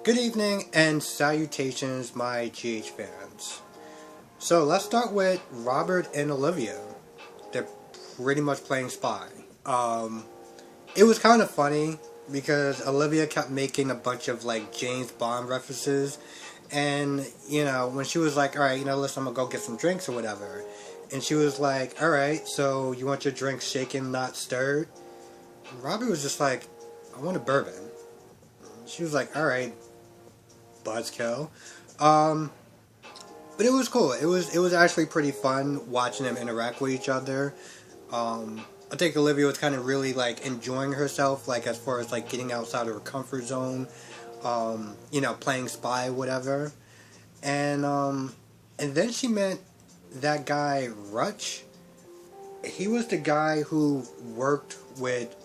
Good evening and salutations, my GH fans. So let's start with Robert and Olivia. They're pretty much playing spy. It was kind of funny because Olivia kept making a bunch of like James Bond references, and when she was like, "All right, listen, I'm gonna go get some drinks or whatever," and she was like, "All right, so you want your drink shaken, not stirred?" Robert was just like, "I want a bourbon." She was like, "All right, buzzkill." But it was cool. It was actually pretty fun watching them interact with each other. I think Olivia was kind of really like enjoying herself, like as far as like getting outside of her comfort zone, playing spy, whatever. And then she met that guy Rutch. He was the guy who worked with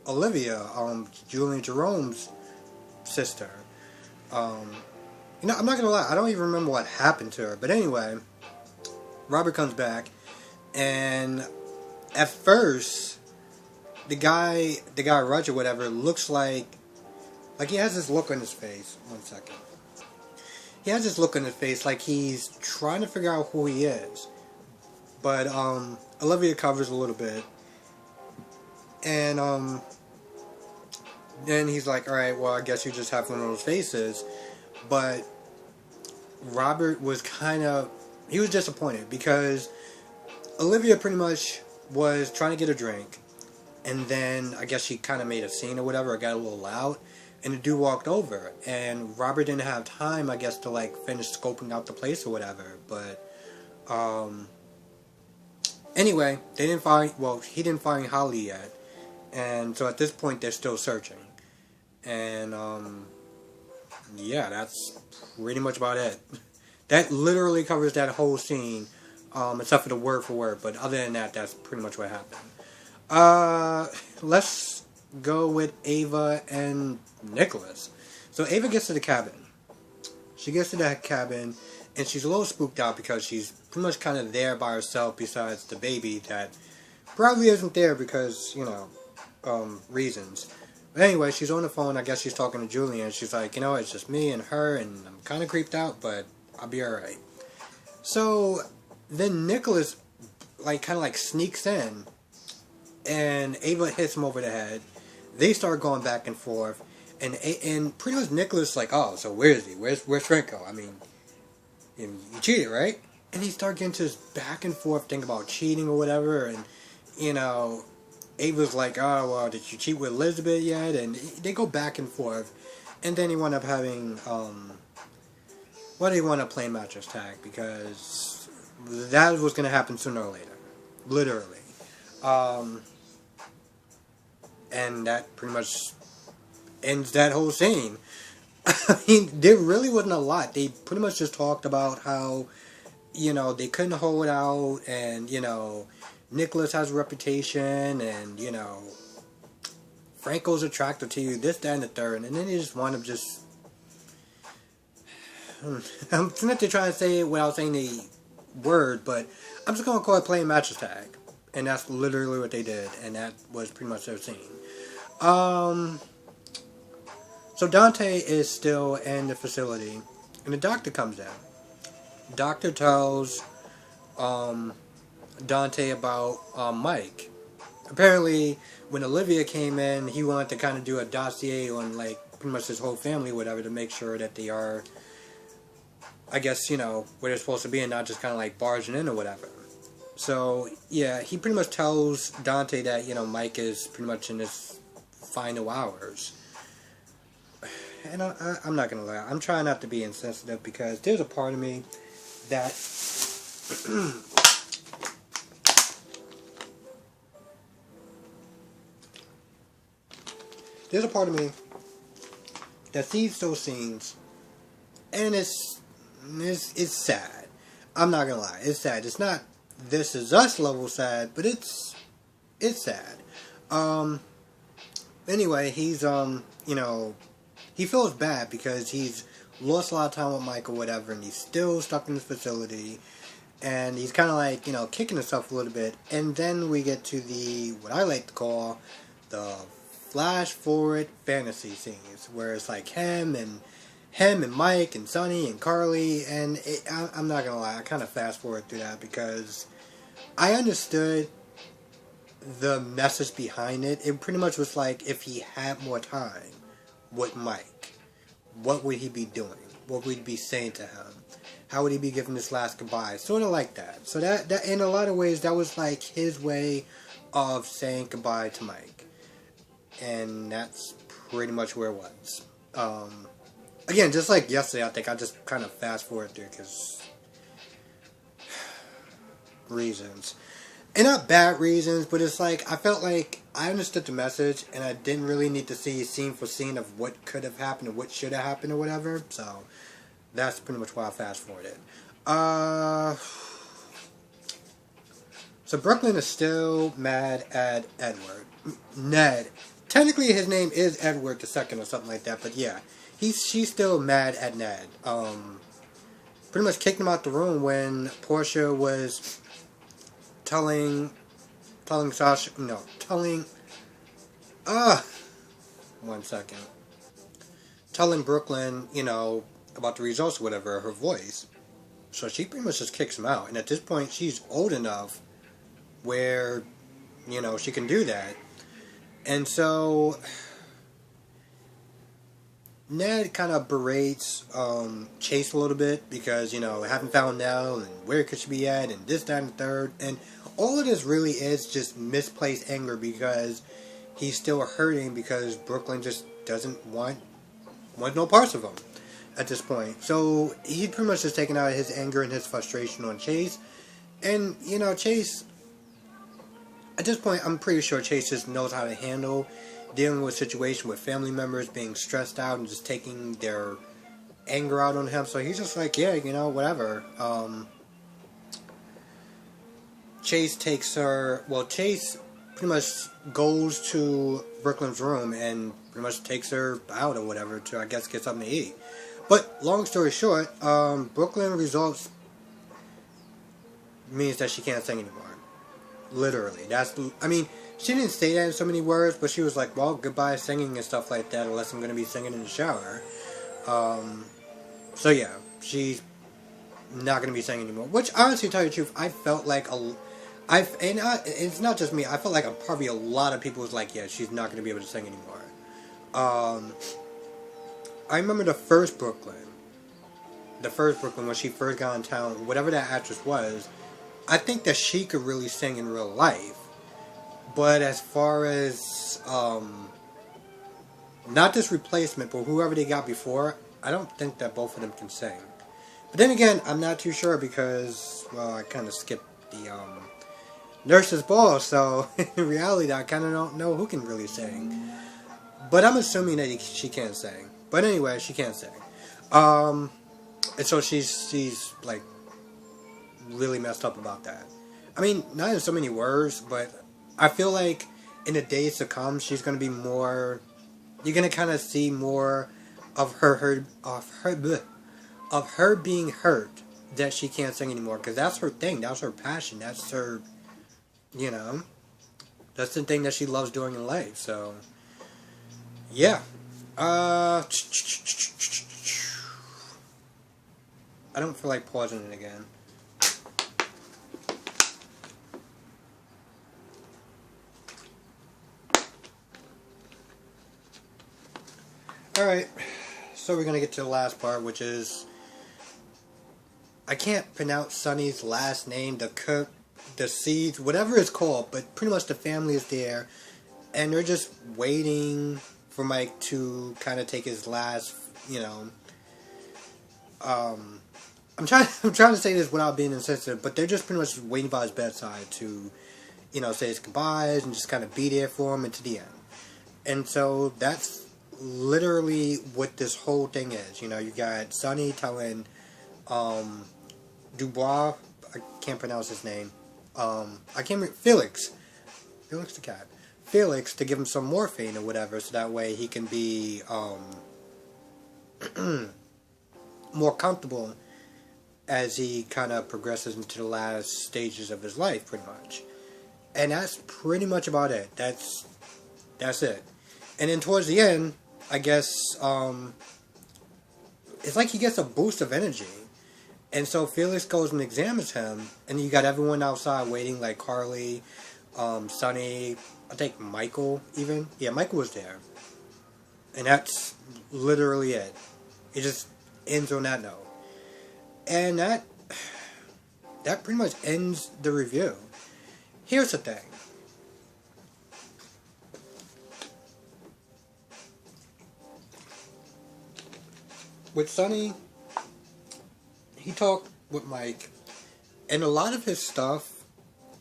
Olivia, Julian Jerome's sister. I'm not gonna lie, I don't even remember what happened to her. But anyway, Robert comes back, and at first, the guy Rudge or whatever looks like he has this look on his face. One second. He has this look on his face like he's trying to figure out who he is. But Olivia covers a little bit, and then he's like, "All right, well, I guess you just have one of those faces." But Robert was he was disappointed because Olivia pretty much was trying to get a drink, and then I guess she kind of made a scene or whatever, or got a little loud, and the dude walked over, and Robert didn't have time, I guess, to like finish scoping out the place or whatever. But anyway, he didn't find Holly yet, and so at this point they're still searching, and yeah, that's pretty much about it. That literally covers that whole scene, except for the word for word. But other than that, that's pretty much what happened. Let's go with Ava and Nicholas. So Ava gets to the cabin. She gets to that cabin, and she's a little spooked out because she's pretty much kind of there by herself besides the baby that probably isn't there because, reasons. But anyway, she's on the phone. I guess she's talking to Julian. She's like, it's just me and her, and I'm kind of creeped out, but I'll be alright. So then Nicholas, kind of sneaks in, and Ava hits him over the head. They start going back and forth, and pretty much Nicholas like, "Oh, so where is he? Where's Franco? I mean, you cheated, right?" And he starts getting to this back and forth thing about cheating or whatever, and Ava's like, "Oh, well, did you cheat with Elizabeth yet?" And they go back and forth, and then he wound up having he wound up playing mattress tag because that was going to happen sooner or later, literally, and that pretty much ends that whole scene. I mean, there really wasn't a lot. They pretty much just talked about how they couldn't hold out, and Nicholas has a reputation, and Franco's attracted to you, this, that, and the third, and then they just want to just. I'm not to try to say it without saying the word, but I'm just gonna call it playing mattress tag, and that's literally what they did, and that was pretty much their scene. So Dante is still in the facility, and the doctor comes in. Doctor tells Dante about Mike. Apparently, when Olivia came in, he wanted to kind of do a dossier on pretty much his whole family, whatever, to make sure that they are, I guess, where they're supposed to be, and not just kind of barging in or whatever. So yeah, he pretty much tells Dante that Mike is pretty much in his final hours. And I'm not gonna lie, I'm trying not to be insensitive because there's a part of me that there's a part of me that sees those scenes, and it's sad. I'm not gonna lie, it's sad. It's not This Is Us level sad, but it's sad. Anyway, he's he feels bad because he's lost a lot of time with Mike or whatever, and he's still stuck in this facility, and he's kind of kicking himself a little bit. And then we get to what I like to call the flash forward fantasy scenes, where it's him and him and Mike and Sonny and Carly, and I'm not gonna lie, I kind of fast forward through that because I understood the message behind it. It pretty much was like if he had more time with Mike, what would he be doing? What would he be saying to him? How would he be giving his last goodbye? Sort of like that. So that in a lot of ways, that was like his way of saying goodbye to Mike. And that's pretty much where it was. Again, just like yesterday, I think I just kind of fast forward through because reasons. And not bad reasons, but it's like I felt like I understood the message and I didn't really need to see scene for scene of what could have happened or what should have happened or whatever. So that's pretty much why I fast forwarded. So Brooklyn is still mad at Edward. Ned. Technically his name is Edward II or something like that, but yeah. She's still mad at Ned. Pretty much kicked him out the room when Portia was telling Sasha, no, one second. Telling Brooklyn, about the results or whatever, her voice. So she pretty much just kicks him out. And at this point, she's old enough where, she can do that. And so Ned kind of berates Chase a little bit because, haven't found Nell and where could she be at and this, that, and the third. And all of this really is just misplaced anger because he's still hurting because Brooklyn just doesn't want no parts of him at this point. So he's pretty much just taking out his anger and his frustration on Chase. And, Chase, at this point, I'm pretty sure Chase just knows how to handle dealing with a situation with family members being stressed out and just taking their anger out on him. So he's just like, yeah, whatever. Chase takes her, Chase pretty much goes to Brooklyn's room and pretty much takes her out or whatever to, I guess, get something to eat. But, long story short, Brooklyn results means that she can't sing anymore. Literally. She didn't say that in so many words, but she was like, well, goodbye singing and stuff like that, unless I'm going to be singing in the shower. So yeah, she's not going to be singing anymore. Which, honestly, to tell you the truth, I felt like it's not just me, I felt like probably a lot of people was like, yeah, she's not going to be able to sing anymore. I remember the first Brooklyn, when she first got in town, whatever that actress was, I think that she could really sing in real life. But as far as, not this replacement, but whoever they got before, I don't think that both of them can sing. But then again, I'm not too sure because, I kind of skipped the, Nurse's Ball, so in reality, I kind of don't know who can really sing. But I'm assuming that she can't sing. But anyway, she can't sing. And so she's, like, really messed up about that. Not in so many words, but I feel like in the days to come, she's going to be more, you're going to kind of see more of her being hurt that she can't sing anymore, because that's her thing, that's her passion, that's her, that's the thing that she loves doing in life. So yeah, I don't feel like pausing it again. Alright, so we're going to get to the last part, which is, I can't pronounce Sonny's last name, the cook, the seeds, whatever it's called, but pretty much the family is there, and they're just waiting for Mike to kind of take his last, I'm trying to say this without being insensitive, but they're just pretty much waiting by his bedside to, say his goodbyes and just kind of be there for him until the end. And so that's literally what this whole thing is. You got Sonny telling Dubois, I can't pronounce his name, Felix the cat, Felix, to give him some morphine or whatever, so that way he can be more comfortable as he kind of progresses into the last stages of his life, pretty much. And that's pretty much about it. That's it. And then towards the end, I guess, it's like he gets a boost of energy. And so Felix goes and examines him, and you got everyone outside waiting, like Carly, Sonny, I think Michael even. Yeah, Michael was there. And that's literally it. It just ends on that note. And that pretty much ends the review. Here's the thing. With Sonny, he talked with Mike, and a lot of his stuff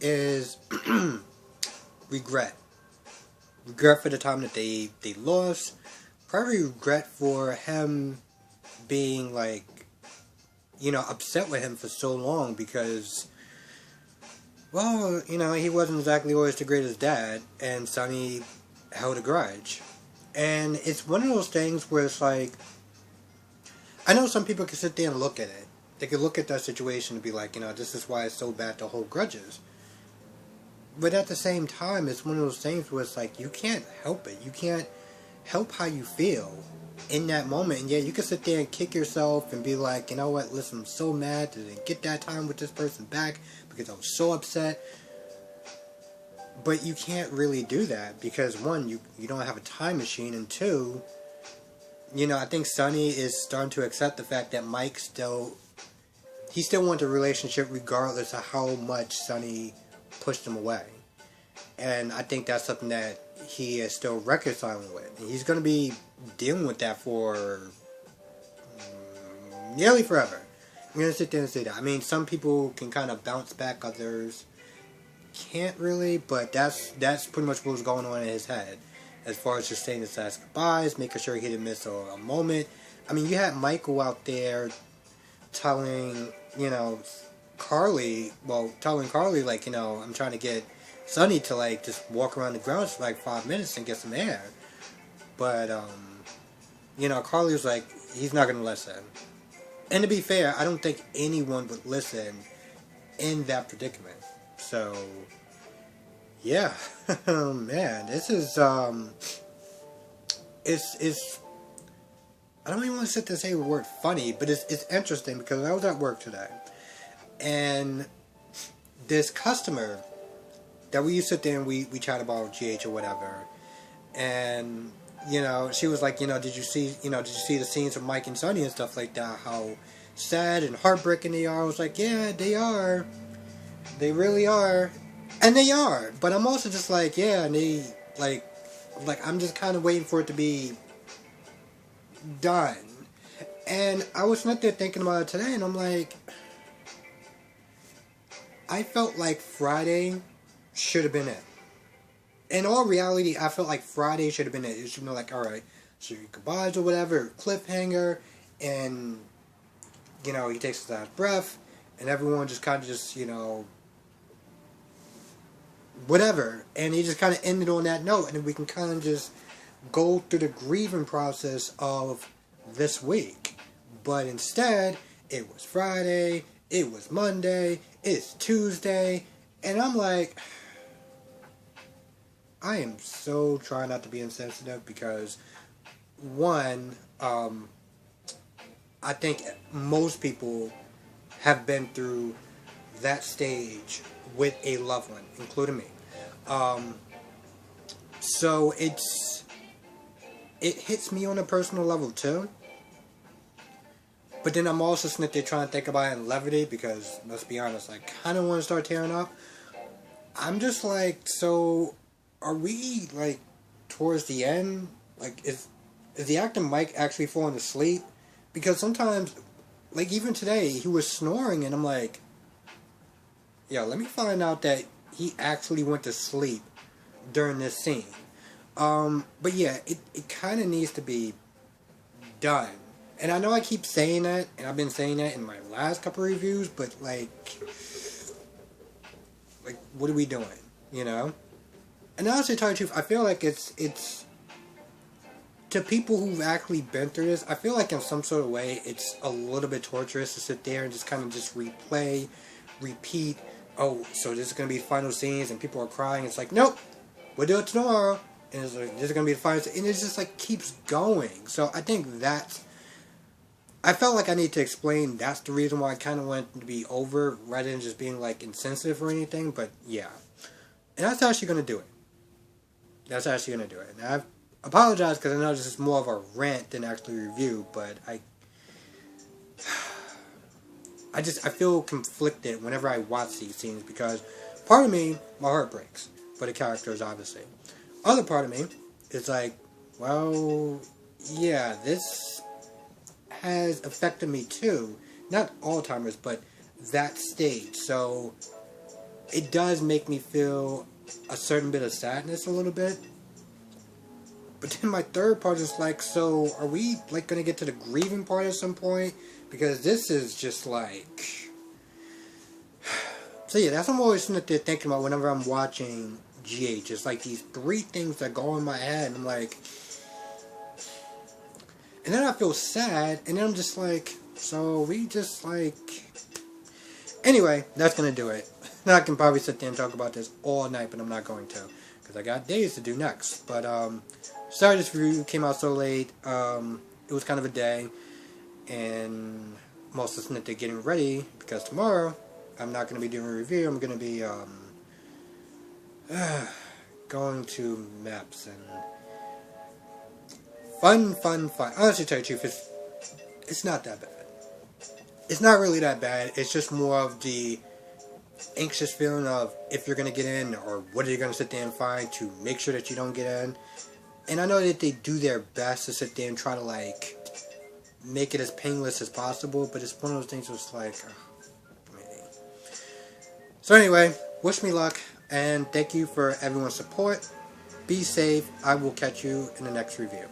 is regret. Regret for the time that they lost. Probably regret for him being, like, you know, upset with him for so long because, well, you know, he wasn't exactly always the greatest dad, and Sonny held a grudge. And it's one of those things where it's like, I know some people can sit there and look at it. They can look at that situation and be like, you know, this is why it's so bad to hold grudges. But at the same time, it's one of those things where it's like, you can't help it. You can't help how you feel in that moment. And yeah, you can sit there and kick yourself and be like, you know what, listen, I'm so mad that I didn't get that time with this person back because I was so upset. But you can't really do that because, one, you don't have a time machine, and two, you know, I think Sonny is starting to accept the fact that Mike still wants a relationship regardless of how much Sonny pushed him away. And I think that's something that he is still reconciling with. And he's going to be dealing with that for nearly forever. I'm going to sit there and say that. I mean, some people can kind of bounce back, others can't really, but that's pretty much what was going on in his head. As far as just saying his last goodbyes, making sure he didn't miss a moment. I mean, you had Michael out there telling Carly, like, you know, I'm trying to get Sonny to, like, just walk around the grounds for, like, 5 minutes and get some air. But, you know, Carly was like, he's not going to listen. And to be fair, I don't think anyone would listen in that predicament. So, yeah. Man, this is, it's, I don't even want to sit there and say the word funny, but it's interesting because I was at work today. And this customer that we used to sit there and we chat about GH or whatever. And, you know, she was like, you know, did you see the scenes of Mike and Sonny and stuff like that? How sad and heartbreaking they are. I was like, yeah, they are. They really are. And they are. But I'm also just like, yeah, and they, like I'm just kind of waiting for it to be done. And I was not there thinking about it today, and I'm like, I felt like Friday should have been it. In all reality, I felt like Friday should have been it. It should be like, alright, so your goodbyes or whatever, cliffhanger, and, you know, he takes his last breath, and everyone just kind of just, you know, whatever. And he just kind of ended on that note, and then we can kind of just go through the grieving process of this week. But instead, it was Friday, it was Monday, it's Tuesday, and I'm like, I am so trying not to be insensitive because, one, I think most people have been through that stage with a loved one, including me. So it hits me on a personal level too. But then I'm also sitting there trying to think about it in levity because, let's be honest, I kind of want to start tearing up. I'm just like, so are we, like, towards the end? Like, is the actor Mike actually falling asleep? Because sometimes, like, even today, he was snoring, and I'm like, yo, let me find out that he actually went to sleep during this scene. But yeah, it kind of needs to be done. And I know I keep saying that, and I've been saying that in my last couple of reviews, but, like, what are we doing, you know? And honestly, to tell you the truth, I feel like it's to people who've actually been through this, I feel like in some sort of way, it's a little bit torturous to sit there and just kind of just replay, repeat, oh, so this is going to be the final scenes, and people are crying. It's like, nope, we'll do it tomorrow, and it's like, this is going to be the final scene, and it just, like, keeps going. So I think that's I felt like I need to explain that's the reason why I kind of want it to be over rather than just being like insensitive or anything. But yeah, and that's actually gonna do it. That's actually gonna do it. And I've apologized because I know this is more of a rant than actually a review, but I feel conflicted whenever I watch these scenes because part of me, my heart breaks for the characters, obviously. Other part of me is like, well, yeah, this has affected me too. Not Alzheimer's, but that stage. So it does make me feel a certain bit of sadness a little bit. But then my third part is like, so are we like gonna get to the grieving part at some point? Because this is just like... So yeah, that's what I'm always sitting there thinking about whenever I'm watching GH. It's like these three things that go in my head, and I'm like... And then I feel sad, and then I'm just like, so we just like... Anyway, that's gonna do it. Now I can probably sit there and talk about this all night, but I'm not going to. Because I got days to do next. But, sorry this review came out so late. It was kind of a day. And I'm also sitting there getting ready, because tomorrow I'm not going to be doing a review. I'm going to be going to maps and fun. Honestly, to tell you the truth, it's not that bad. It's not really that bad. It's just more of the anxious feeling of if you're going to get in or what are you going to sit there and find to make sure that you don't get in. And I know that they do their best to sit there and try to like make it as painless as possible, but it's one of those things where it's like, maybe. So anyway, wish me luck, and thank you for everyone's support. Be safe. I will catch you in the next review.